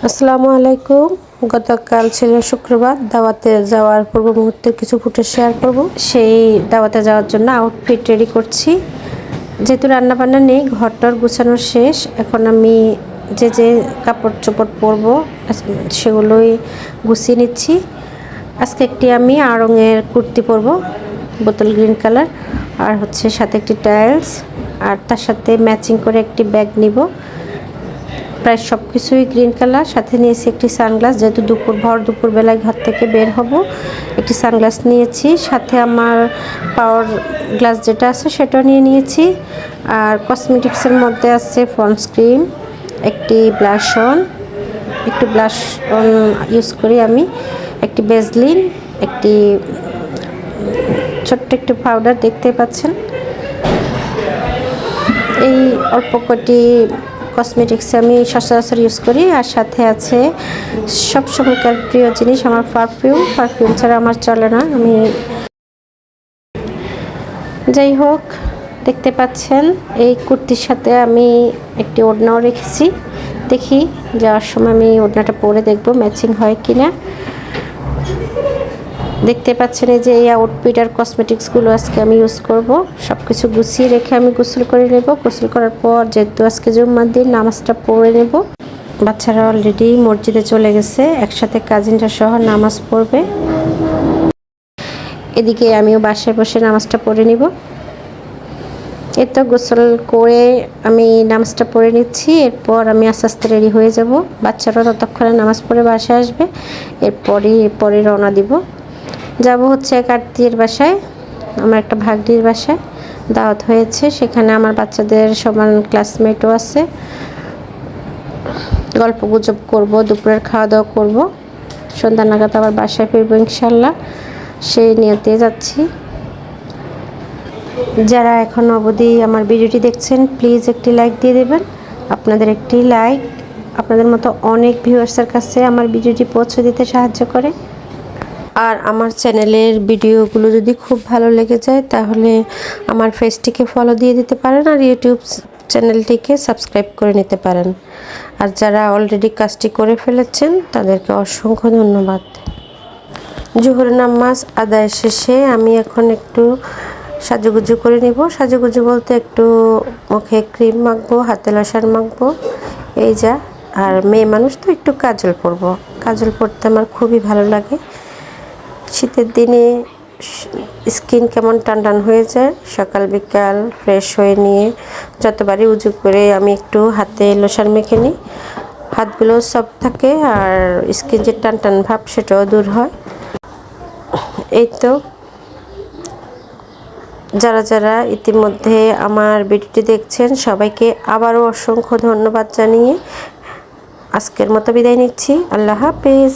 আসসালামু আলাইকুম। গতকাল ছিল শুক্রবার, দাওয়াতে যাওয়ার পূর্ব মুহূর্তে কিছু ফুটেজ শেয়ার করব। সেই দাওয়াতে যাওয়ার জন্য আউটফিট রেডি করছি। যেহেতু রান্নাবান্না নেই, ঘরটার গুছানো শেষ, এখন আমি যে কাপড় চোপড় পরবো সেগুলোই গুছিয়ে নিচ্ছি। আজকে একটি আমি আড়ঙের কুর্তি পরবো, বোতল গ্রিন কালার, আর হচ্ছে সাথে একটি টাইলস, আর তার সাথে ম্যাচিং করে একটি ব্যাগ নিব। প্রায় সব কিছুই গ্রিন কালার। সাথে নিয়েছি একটি সানগ্লাস, যেহেতু দুপুরবেলায় ঘর থেকে বের হব, একটি সানগ্লাস নিয়েছি। সাথে আমার পাওয়ার গ্লাস যেটা আছে সেটাও নিয়েছি। আর কসমেটিক্সের মধ্যে আছে সানস্ক্রিন, একটি ব্লাশ অন ইউজ করি আমি, একটি ভ্যাসলিন, একটি ছোট্ট একটি পাউডার দেখতে পাচ্ছেন। এই অল্প কটি কসমেটিক্স আমি সচরাচর ইউজ করি। আর সাথে আছে সব সময়কার প্রিয় জিনিস আমার পারফিউম ছাড়া আমার চলে না। আমি যাই হোক, দেখতে পাচ্ছেন এই কুর্তির সাথে আমি একটি ওড়নাও রেখেছি। দেখি যাওয়ার সময় আমি ওড়নাটা পরে দেখব ম্যাচিং হয় কিনা। দেখতে পাচ্ছেন এই যে এই আউটফিট আর কসমেটিক্সগুলো আজকে আমি ইউজ করব। সব কিছু গুছিয়ে রেখে আমি গোসল করে নেব। গোসল করার পর যেহেতু আজকে জুম্মার দিন, নামাজটা পড়ে নেব। বাচ্চারা অলরেডি মসজিদে চলে গেছে, একসাথে কাজিনরা সহ নামাজ পড়বে। এদিকে আমিও বাসায় বসে নামাজটা পড়ে নিব। এই তো গোসল করে আমি নামাজটা পড়ে নিচ্ছি। এরপর আমি আস্তে আস্তে রেডি হয়ে যাব। বাচ্চারা ততক্ষণে নামাজ পড়ে বাসায় আসবে, এরপরে রওনা দিব। যাব হচ্ছে এক আত্মীয়ের বাসায়, আমার একটা ভাগ্নির বাসায় দাওয়াত হয়েছে। সেখানে আমার বাচ্চাদের সমান ক্লাসমেটও আছে। গল্প গুজব করব, দুপুরের খাওয়া দাওয়া করব, সন্ধ্যা নাগাদ আবার বাসায় ফিরবো ইনশাল্লাহ। সেই নিয়তে যাচ্ছি। যারা এখন অবধি আমার ভিডিওটি দেখছেন, প্লিজ একটি লাইক দিয়ে দেবেন। আপনাদের একটি লাইক আপনাদের মতো অনেক ভিউয়ার্সের কাছে আমার ভিডিওটি পৌঁছে দিতে সাহায্য করে। আর আমার চ্যানেলের ভিডিওগুলো যদি খুব ভালো লেগে যায় তাহলে আমার পেজটিকে ফলো দিয়ে দিতে পারেন, আর ইউটিউব চ্যানেলটিকে সাবস্ক্রাইব করে নিতে পারেন। আর যারা অলরেডি কাজটি করে ফেলেছেন তাদেরকে অসংখ্য ধন্যবাদ। জোহর নামাজ আদায় শেষে আমি এখন একটু সাজুগুজু করে নিব। সাজুগুজু বলতে একটু মুখে ক্রিম মাখবো, হাতে লোশন মাখবো, এই যা। আর মেয়ে মানুষ তো একটু কাজল পরবো। কাজল পরতে আমার খুবই ভালো লাগে। শীতের দিনে স্কিন কেমন টান হয়ে যায়, সকাল বিকাল ফ্রেশ হয়ে নিয়ে যতবারই উজু করে আমি একটু হাতে লোশন মেখে নিই, হাতগুলো সফট থাকে আর স্কিন যে টান ভাব সেটাও দূর হয়। এই তো যারা ইতিমধ্যে আমার ভিডিওটি দেখছেন সবাইকে আবারও অসংখ্য ধন্যবাদ জানিয়ে আজকের মতো বিদায় নিচ্ছি। আল্লাহ হাফেজ।